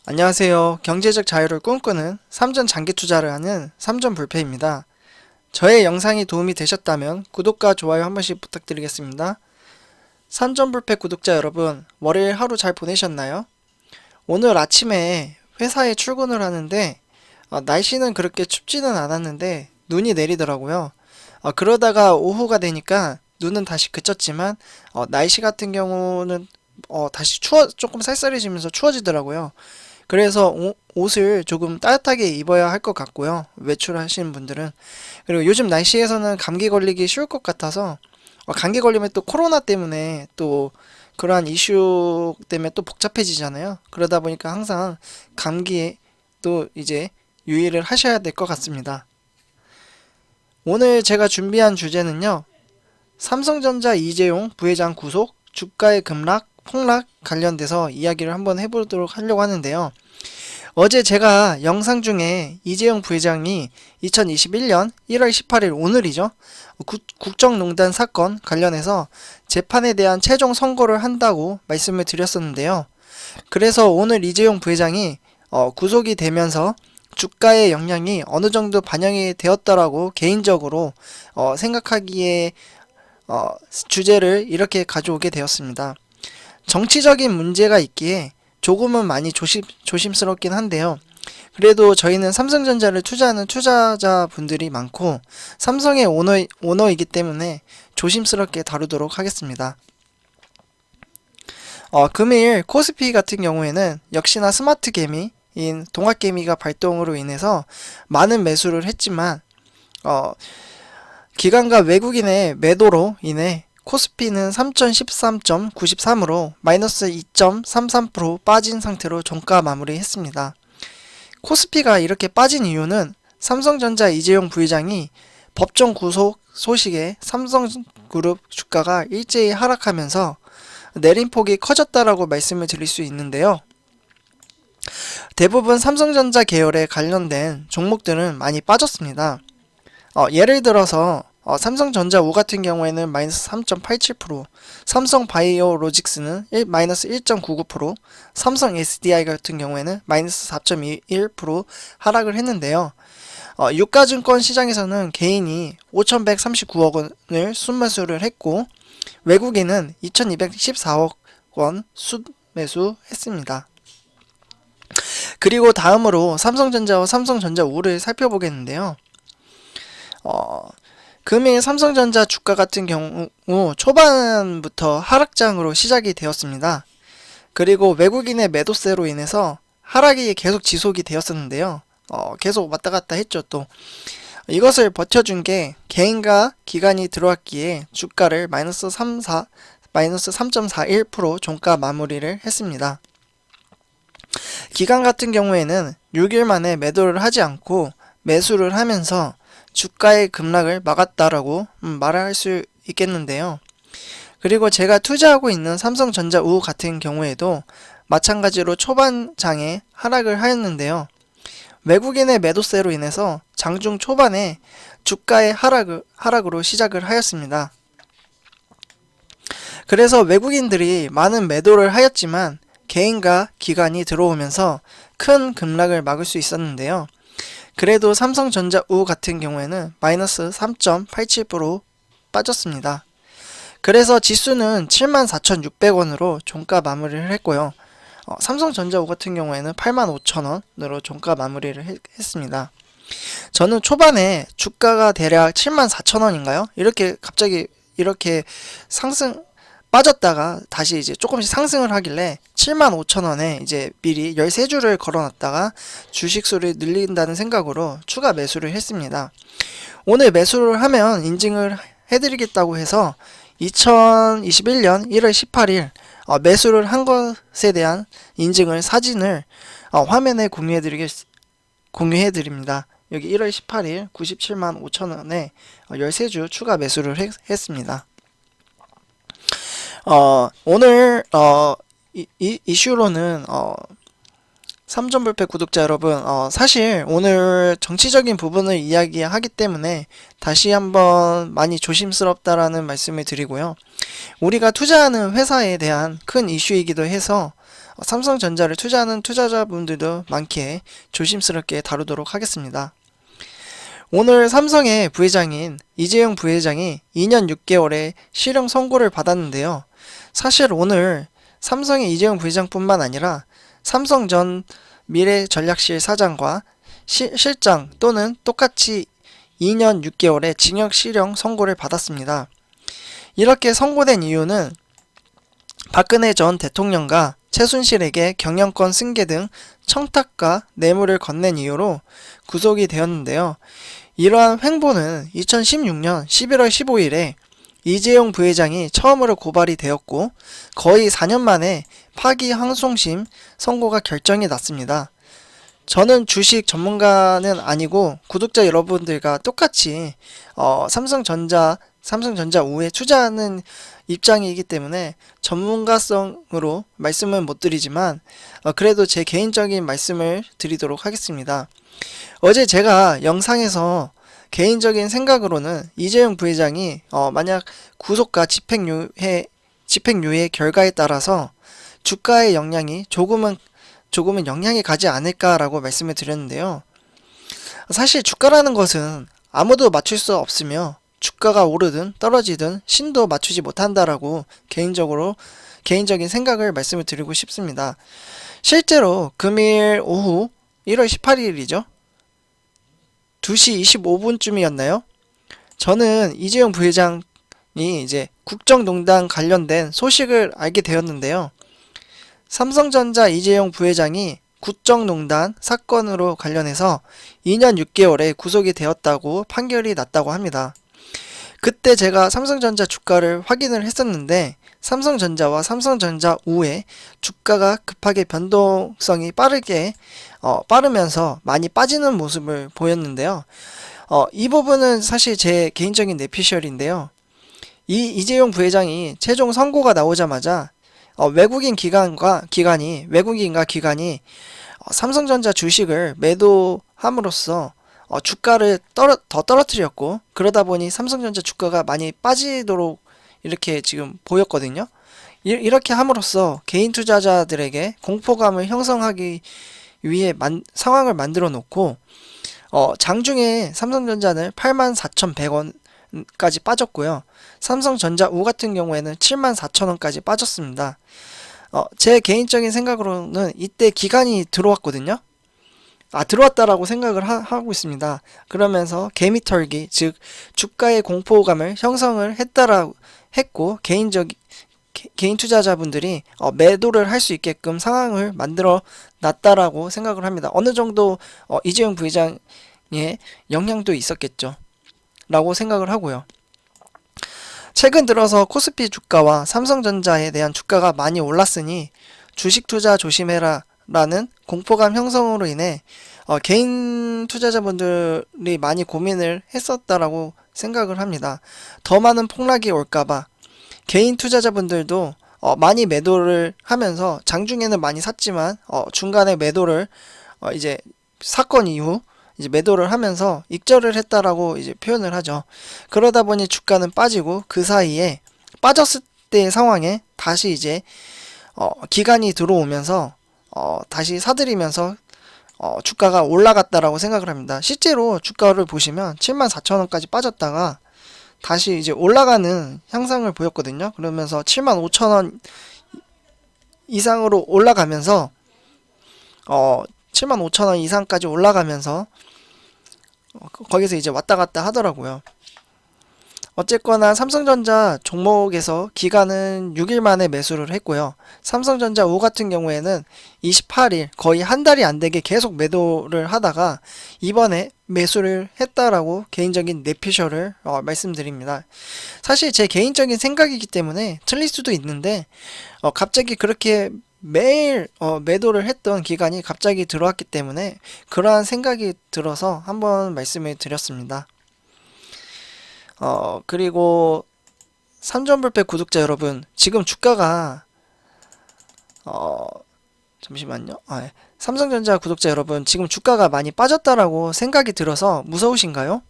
안녕하세요. 경제적 자유를 꿈꾸는 삼전 장기 투자를 하는 삼전불패입니다. 저의 영상이 도움이 되셨다면 구독과 좋아요 한 번씩 부탁드리겠습니다. 삼전불패 구독자 여러분, 월요일 하루 잘 보내셨나요? 오늘 아침에 회사에 출근을 하는데 날씨는 그렇게 춥지는 않았는데 눈이 내리더라고요. 그러다가 오후가 되니까 눈은 다시 그쳤지만 날씨 같은 경우는 다시 조금 쌀쌀해지면서 추워지더라고요. 그래서 옷을 조금 따뜻하게 입어야 할 것 같고요. 외출하시는 분들은. 그리고 요즘 날씨에서는 감기 걸리기 쉬울 것 같아서 감기 걸리면 또 코로나 때문에 또 그러한 이슈 때문에 또 복잡해지잖아요. 그러다 보니까 항상 감기에 또 이제 유의를 하셔야 될 것 같습니다. 오늘 제가 준비한 주제는요. 삼성전자 이재용 부회장 구속, 주가의 급락, 폭락 관련돼서 이야기를 한번 해보도록 하려고 하는데요. 어제 제가 영상 중에 이재용 부회장이 2021년 1월 18일 오늘이죠. 국정농단 사건 관련해서 재판에 대한 최종 선고를 한다고 말씀을 드렸었는데요. 그래서 오늘 이재용 부회장이 구속이 되면서 주가의 영향이 어느 정도 반영이 되었다라고 개인적으로 생각하기에 주제를 이렇게 가져오게 되었습니다. 정치적인 문제가 있기에 조금은 많이 조심스럽긴 한데요. 그래도 저희는 삼성전자를 투자하는 투자자분들이 많고 삼성의 오너이기 때문에 조심스럽게 다루도록 하겠습니다. 금일 코스피 같은 경우에는 역시나 스마트 개미인 동학개미가 발동으로 인해서 많은 매수를 했지만 기관과 외국인의 매도로 인해 코스피는 3013.93으로 마이너스 2.33% 빠진 상태로 종가 마무리했습니다. 코스피가 이렇게 빠진 이유는 삼성전자 이재용 부회장이 법정 구속 소식에 삼성그룹 주가가 일제히 하락하면서 내림폭이 커졌다라고 말씀을 드릴 수 있는데요. 대부분 삼성전자 계열에 관련된 종목들은 많이 빠졌습니다. 예를 들어서 삼성전자 U 같은 경우에는 마이너스 3.87%, 삼성바이오로직스는 마이너스 1.99%, 삼성 SDI 같은 경우에는 마이너스 4.21% 하락을 했는데요. 유가증권 시장에서는 개인이 5,139억 원을 순매수를 했고 외국인은 2,214억 원 순매수했습니다. 그리고 다음으로 삼성전자와 삼성전자 U를 살펴보겠는데요. 금일 삼성전자 주가 같은 경우 초반부터 하락장으로 시작이 되었습니다. 그리고 외국인의 매도세로 인해서 하락이 계속 지속이 되었었는데요. 계속 왔다 갔다 했죠. 또 이것을 버텨준 게 개인과 기관이 들어왔기에 주가를 마이너스 3.41% 종가 마무리를 했습니다. 기관 같은 경우에는 6일 만에 매도를 하지 않고 매수를 하면서 주가의 급락을 막았다라고 말할 수 있겠는데요. 그리고 제가 투자하고 있는 삼성전자 U 같은 경우에도 마찬가지로 초반장에 하락을 하였는데요. 외국인의 매도세로 인해서 장중 초반에 주가의 하락으로 시작을 하였습니다. 그래서 외국인들이 많은 매도를 하였지만 개인과 기관이 들어오면서 큰 급락을 막을 수 있었는데요. 그래도 삼성전자 U 같은 경우에는 마이너스 3.87% 빠졌습니다. 그래서 지수는 74,600원으로 종가 마무리를 했고요. 삼성전자 U 같은 경우에는 85,000원으로 종가 마무리를 했습니다. 저는 초반에 주가가 대략 74,000원인가요? 이렇게 갑자기 이렇게 빠졌다가 다시 이제 조금씩 상승을 하길래 75,000원에 이제 미리 13주를 걸어놨다가 주식수를 늘린다는 생각으로 추가 매수를 했습니다. 오늘 매수를 하면 인증을 해드리겠다고 해서 2021년 1월 18일 매수를 한 것에 대한 인증을 사진을 화면에 공유해드립니다. 여기 1월 18일 97만 5천원에 13주 추가 매수를 했습니다. 오늘 이슈로는 삼전불패 구독자 여러분, 사실 오늘 정치적인 부분을 이야기하기 때문에 다시 한번 많이 조심스럽다라는 말씀을 드리고요. 우리가 투자하는 회사에 대한 큰 이슈이기도 해서 삼성전자를 투자하는 투자자분들도 많기에 조심스럽게 다루도록 하겠습니다. 오늘 삼성의 부회장인 이재용 부회장이 2년 6개월의 실형 선고를 받았는데요. 사실 오늘 삼성의 이재용 부회장뿐만 아니라 삼성 전 미래전략실 사장과 실장 또는 똑같이 2년 6개월의 징역 실형 선고를 받았습니다. 이렇게 선고된 이유는 박근혜 전 대통령과 최순실에게 경영권 승계 등 청탁과 뇌물을 건넨 이유로 구속이 되었는데요. 이러한 횡보는 2016년 11월 15일에 이재용 부회장이 처음으로 고발이 되었고 거의 4년 만에 파기환송심 선고가 결정이 났습니다. 저는 주식 전문가는 아니고 구독자 여러분들과 똑같이 삼성전자 우에 투자하는 입장이기 때문에 전문가성으로 말씀은 못 드리지만 그래도 제 개인적인 말씀을 드리도록 하겠습니다. 어제 제가 영상에서 개인적인 생각으로는 이재용 부회장이 만약 구속과 집행유예 결과에 따라서 주가의 영향이 조금은 영향이 가지 않을까라고 말씀을 드렸는데요. 사실 주가라는 것은 아무도 맞출 수 없으며 주가가 오르든 떨어지든 신도 맞추지 못한다라고 개인적인 생각을 말씀을 드리고 싶습니다. 실제로 금일 오후 1월 18일이죠. 2시 25분쯤이었나요? 저는 이재용 부회장이 이제 국정농단 관련된 소식을 알게 되었는데요. 삼성전자 이재용 부회장이 국정농단 사건으로 관련해서 2년 6개월에 구속이 되었다고 판결이 났다고 합니다. 그때 제가 삼성전자 주가를 확인을 했었는데 삼성전자와 삼성전자 우의 주가가 급하게 변동성이 빠르면서 많이 빠지는 모습을 보였는데요. 이 부분은 사실 제 개인적인 내피셜인데요. 이재용 부회장이 최종 선고가 나오자마자 외국인과 기관이 삼성전자 주식을 매도함으로써 주가를 더 떨어뜨렸고 그러다 보니 삼성전자 주가가 많이 빠지도록 이렇게 지금 보였거든요. 이렇게 함으로써 개인 투자자들에게 공포감을 형성하기 위해 상황을 만들어 놓고 장중에 삼성전자는 84,100원까지 빠졌고요. 삼성전자 우 같은 경우에는 74,000원까지 빠졌습니다. 제 개인적인 생각으로는 이때 기간이 들어왔거든요. 들어왔다라고 생각을 하고 있습니다. 그러면서 개미털기, 즉 주가의 공포감을 형성을 했고 개인 투자자분들이 매도를 할 수 있게끔 상황을 만들어 놨다라고 생각을 합니다. 어느 정도 이재용 부회장의 영향도 있었겠죠. 라고 생각을 하고요. 최근 들어서 코스피 주가와 삼성전자에 대한 주가가 많이 올랐으니 주식 투자 조심해라 라는 공포감 형성으로 인해 개인 투자자분들이 많이 고민을 했었다라고 생각을 합니다. 더 많은 폭락이 올까봐 개인 투자자분들도 많이 매도를 하면서 장중에는 많이 샀지만 중간에 매도를 이제 사건 이후 이제 매도를 하면서 익절을 했다라고 이제 표현을 하죠. 그러다 보니 주가는 빠지고 그 사이에 빠졌을 때의 상황에 다시 이제 기간이 들어오면서 다시 사들이면서 주가가 올라갔다라고 생각을 합니다. 실제로 주가를 보시면 74,000원까지 빠졌다가 다시 이제 올라가는 향상을 보였거든요. 그러면서 75,000원 이상으로 올라가면서 75,000원 이상까지 올라가면서 거기서 이제 왔다 갔다 하더라고요. 어쨌거나 삼성전자 종목에서 기간은 6일 만에 매수를 했고요. 삼성전자 우 같은 경우에는 28일 거의 한 달이 안 되게 계속 매도를 하다가 이번에 매수를 했다라고 개인적인 내피셜을 말씀드립니다. 사실 제 개인적인 생각이기 때문에 틀릴 수도 있는데 갑자기 그렇게 매일 매도를 했던 기간이 갑자기 들어왔기 때문에 그러한 생각이 들어서 한번 말씀을 드렸습니다. 그리고 삼전불패 구독자 여러분, 지금 주가가 잠시만요. 예. 삼성전자 구독자 여러분, 지금 주가가 많이 빠졌다라고 생각이 들어서 무서우신가요?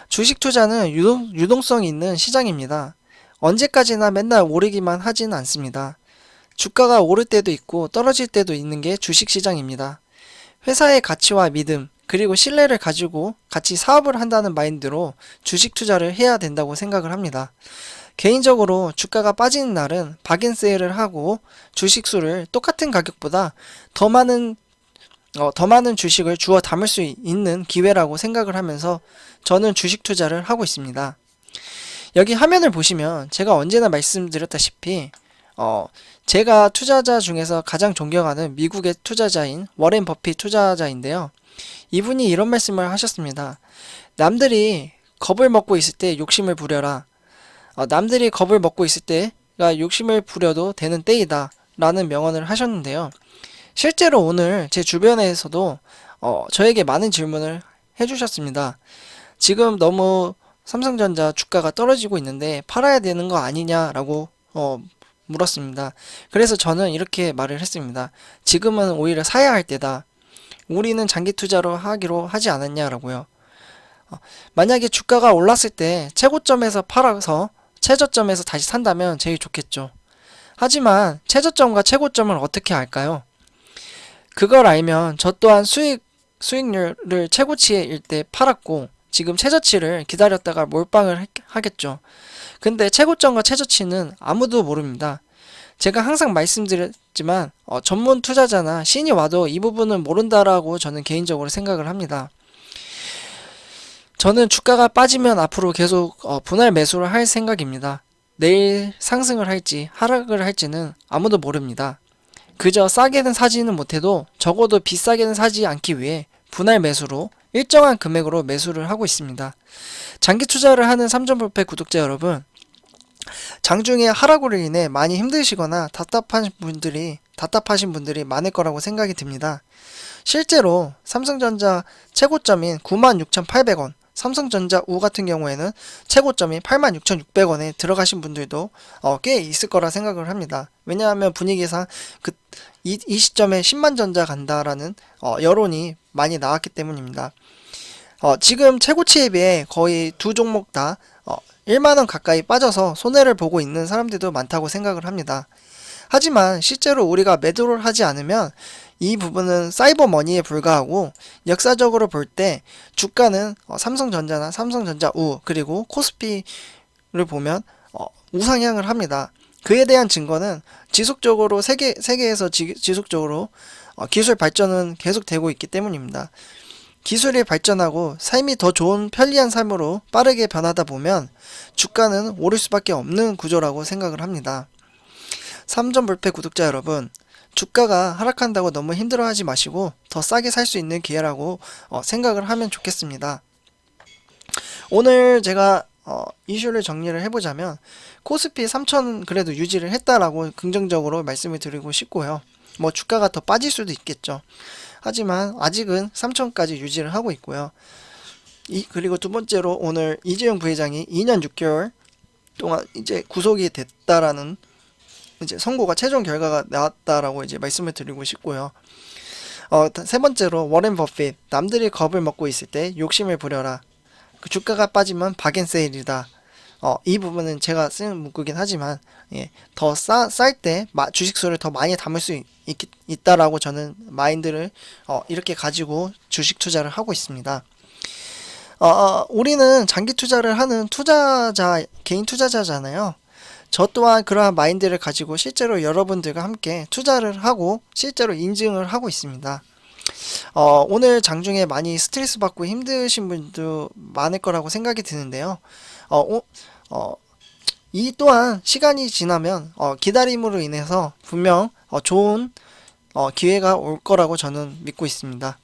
주식 투자는 유동성이 있는 시장입니다. 언제까지나 맨날 오르기만 하진 않습니다. 주가가 오를 때도 있고 떨어질 때도 있는 게 주식 시장입니다. 회사의 가치와 믿음, 그리고 신뢰를 가지고 같이 사업을 한다는 마인드로 주식 투자를 해야 된다고 생각을 합니다. 개인적으로 주가가 빠지는 날은 박앤세일을 하고 주식수를 똑같은 가격보다 더 많은 주식을 주워 담을 수 있는 기회라고 생각을 하면서 저는 주식 투자를 하고 있습니다. 여기 화면을 보시면 제가 언제나 말씀드렸다시피 제가 투자자 중에서 가장 존경하는 미국의 투자자인 워렌 버핏 투자자인데요. 이분이 이런 말씀을 하셨습니다. 남들이 겁을 먹고 있을 때 욕심을 부려라. 남들이 겁을 먹고 있을 때가 욕심을 부려도 되는 때이다 라는 명언을 하셨는데요. 실제로 오늘 제 주변에서도 저에게 많은 질문을 해주셨습니다. 지금 너무 삼성전자 주가가 떨어지고 있는데 팔아야 되는 거 아니냐라고 물었습니다. 그래서 저는 이렇게 말을 했습니다. 지금은 오히려 사야 할 때다. 우리는 장기 투자로 하기로 하지 않았냐라고요. 만약에 주가가 올랐을 때 최고점에서 팔아서 최저점에서 다시 산다면 제일 좋겠죠. 하지만 최저점과 최고점을 어떻게 알까요? 그걸 알면 저 또한 수익률을 최고치일 때 팔았고 지금 최저치를 기다렸다가 몰빵을 하겠죠. 근데 최고점과 최저치는 아무도 모릅니다. 제가 항상 말씀드렸지만 전문 투자자나 신이 와도 이 부분은 모른다라고 저는 개인적으로 생각을 합니다. 저는 주가가 빠지면 앞으로 계속 분할 매수를 할 생각입니다. 내일 상승을 할지 하락을 할지는 아무도 모릅니다. 그저 싸게는 사지는 못해도 적어도 비싸게는 사지 않기 위해 분할 매수로 일정한 금액으로 매수를 하고 있습니다. 장기 투자를 하는 삼전불패 구독자 여러분, 장중에 하락으로 인해 많이 힘드시거나 답답하신 분들이 많을 거라고 생각이 듭니다. 실제로 삼성전자 최고점인 96,800원, 삼성전자 우 같은 경우에는 최고점이 86,600원에 들어가신 분들도 꽤 있을 거라 생각을 합니다. 왜냐하면 분위기상 이 시점에 10만 전자 간다라는 여론이 많이 나왔기 때문입니다. 지금 최고치에 비해 거의 두 종목 다 1만원 가까이 빠져서 손해를 보고 있는 사람들도 많다고 생각을 합니다. 하지만 실제로 우리가 매도를 하지 않으면 이 부분은 사이버 머니에 불과하고 역사적으로 볼 때 주가는 삼성전자나 삼성전자 우 그리고 코스피를 보면 우상향을 합니다. 그에 대한 증거는 지속적으로 세계에서 지속적으로 기술 발전은 계속되고 있기 때문입니다. 기술이 발전하고 삶이 더 좋은 편리한 삶으로 빠르게 변하다 보면 주가는 오를 수밖에 없는 구조라고 생각을 합니다. 삼전불패 구독자 여러분, 주가가 하락한다고 너무 힘들어하지 마시고 더 싸게 살 수 있는 기회라고 생각을 하면 좋겠습니다. 오늘 제가 이슈를 정리를 해보자면 코스피 3000 그래도 유지를 했다라고 긍정적으로 말씀을 드리고 싶고요. 뭐 주가가 더 빠질 수도 있겠죠. 하지만 아직은 3000까지 유지를 하고 있고요. 그리고 두 번째로 오늘 이재용 부회장이 2년 6개월 동안 이제 구속이 됐다라는 이제 선고가 최종 결과가 나왔다라고 이제 말씀을 드리고 싶고요. 세 번째로 워렌 버핏, 남들이 겁을 먹고 있을 때 욕심을 부려라. 그 주가가 빠지면 박앤세일이다. 이 부분은 제가 쓰는 문구긴 하지만 더 쌀 때 주식수를 더 많이 담을 수 있다라고 저는 마인드를 이렇게 가지고 주식 투자를 하고 있습니다. 우리는 장기 투자를 하는 개인 투자자잖아요. 저 또한 그러한 마인드를 가지고 실제로 여러분들과 함께 투자를 하고 실제로 인증을 하고 있습니다. 오늘 장중에 많이 스트레스 받고 힘드신 분도 많을 거라고 생각이 드는데요. 이 또한 시간이 지나면 기다림으로 인해서 분명 좋은 기회가 올 거라고 저는 믿고 있습니다.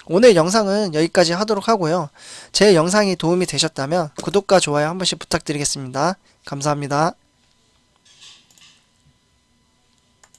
오늘 영상은 여기까지 하도록 하고요. 제 영상이 도움이 되셨다면 구독과 좋아요 한 번씩 부탁드리겠습니다. 감사합니다.